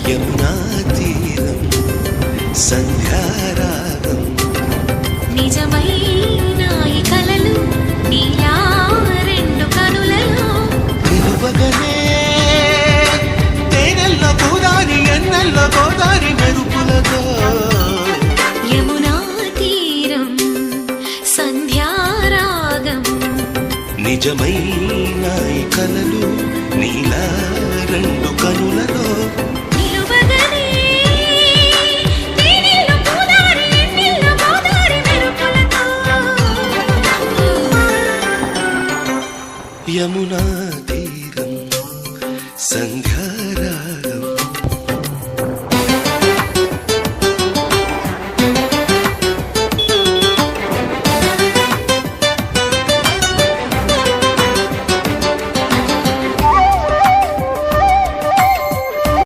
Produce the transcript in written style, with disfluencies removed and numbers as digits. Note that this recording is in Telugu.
యమునా తీరం సంధ్యారాగం నిజమైన ఈ కలలు నీలా రెండు కనులలో నిలువగనే తేనెల్లో గోదారి ఎన్నెల్లో గోదారి మెరుపులతో యమునా తీరం సంధ్యారాగం నిజమైన ఈ కలలు నీలా రెండు కనులలో నిలువగనే తేనెల్లో గోదారి ఎన్నెల్లో గోదారి మెరుపులతో యమునా